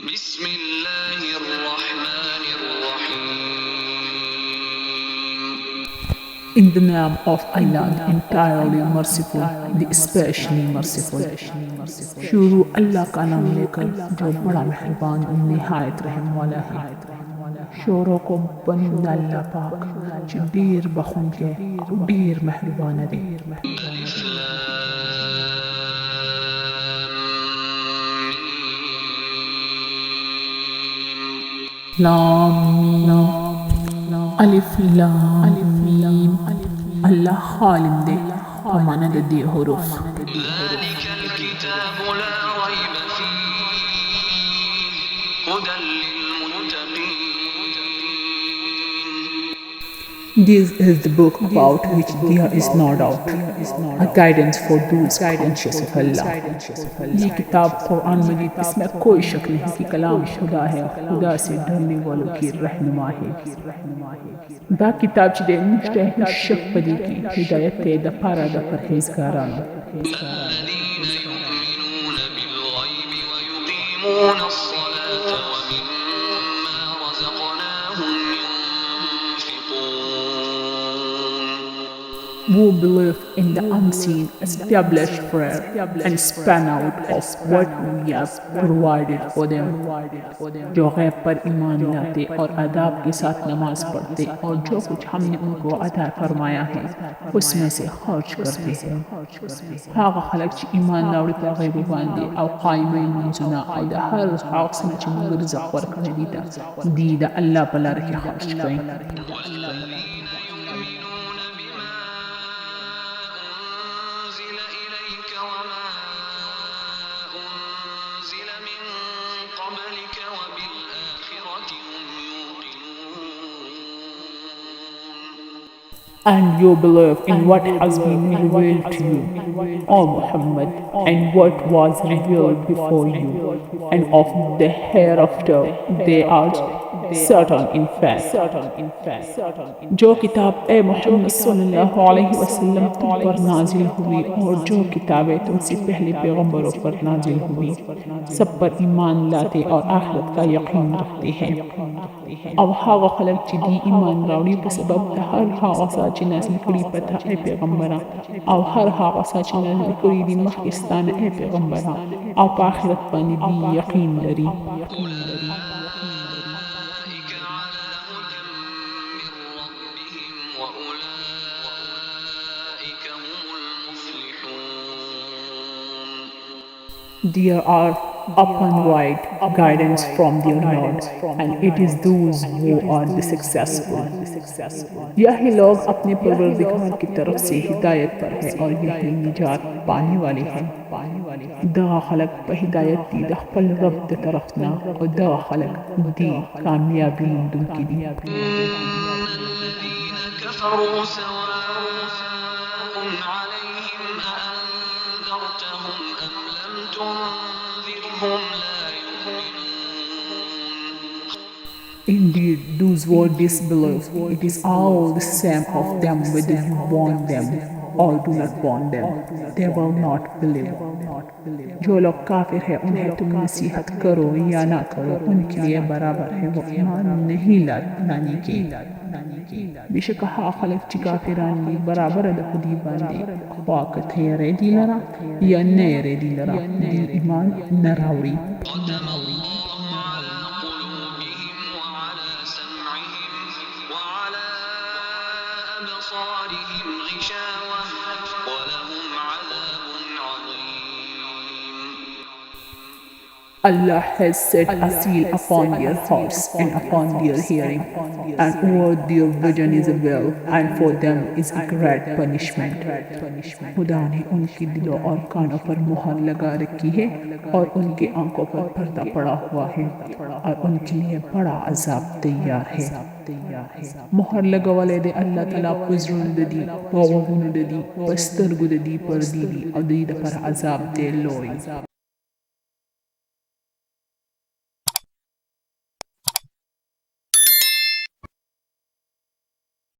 بسم اللہ الرحمن الرحیم. In the name of Allah, the entirely merciful, the especially merciful. شروع اللہ کا نام لے کر جو بڑا مہربان نہایت رحم والا ہے. شروع کو بنیاد اللہ پاک جو دیر بخون کے دیر مہربان دے. لام میم الف لام میم. اللہ عالم دے مانند دی حروف. ذلك الكتاب لا ريب فيه هدى للمتقين. This is the book about which there is no doubt, a guidance for those conscious of Allah. یہ کتاب قرآن مجید اس میں کوئی شک نہیں کہ کلام خدا ہے، خدا سے ڈرنے والوں کی رہنما ہے. دا کتاب چھ دے نشتے شک پدی کی ہدایت تے دا پارا دا پرہیزگاران. الذين يؤمنون بالغيب ويقيمون الصلاة ومما رزقناهم ينفقون. Who believe in the unseen, establish prayer, and span out of what we have provided for them. جو غیب پر ایمان لاتے اور آداب کے ساتھ نماز پڑھتے اور جو کچھ ہم نے ان کو عطا فرمایا ہے اس میں سے خرچ کرتے ہیں. هغه خلق چې ایمان راوړي په غیب باندې او قایمین منځونه او د هر هغه څه چې موږ رزق ورکړی دی دی د الله په لاره کې خرچ کوي. والذين يؤمنون بما أنزل إليك وما أنزل من قبلك وبالآخرة هم يوقنون. And you believe in what has been revealed to you, O Muhammad, and what was revealed before you, and of the hereafter they are certain in fact. جو کتاب اے محمد صلی اللہ علیہ وسلم تم پر نازل ہوئی اور جو کتابیں تم سے پہلے پیغمبروں پر نازل ہوئی سب پر ایمان لاتے اور آخرت کا یقین رکھتے ہیں. او هغه خلق چې دی ایمان راوړي په سبب د هر هغه څه چې نازل کړي پته ای پیغمبره او هر هغه څه چې نازل کړي دی مخکې ستانه ای پیغمبره او په آخرت باندې دی یقین لري. أولئك على هدى من ربهم وأولئك هم المفلحون. There are upon right guidance from their Lord, and it is those who are the successful. یہی لوگ اپنے پروردگار کی طرف سے ہدایت پر ہے اور یہی نجات پانے والے ہیں. دا خلق پہ ہدایت دی دا خپل رب دی طرفنا اور دا خلق دی کامیابی دن کی دی. الذين كفروا سواء عليهم أأنذرتهم أم لم تنذرهم لا يؤمنون. Indeed, those who disbelieve, it is all the same of them whether you warn them or do not warn them, they will not believe. جو لوگ کافر ہے انہیں تم نصیحت کرو یا نہ کرو ان کے لیے برابر ہے، وہ ایمان نہیں لانے کے. بے شک ہا خلق چی کافران لی برابر دا خودی باندے خواکت ہے ریدی لرا یا نئے ریدی لرا دی ایمان نراوری. ختم الله على قلوبهم وعلى سمعهم وعلى أبصارهم غشاوة ولهم عذاب عظيم. Allah has set a seal upon their hearts and upon their hearing, and over their vision is a veil, and for them is a great punishment. خدا نے ان کی دلوں اور کانوں پر مہر لگا رکھی ہے اور ان کی آنکھوں پر پردہ پڑا ہوا ہے اور ان کے لیے بڑا عذاب تیار ہے. مہر لگا والے دے اللہ تعالیٰ پزرون دی وغوگون دی پسترگو دی پردی دی اور دی پر عذاب دے لوئی.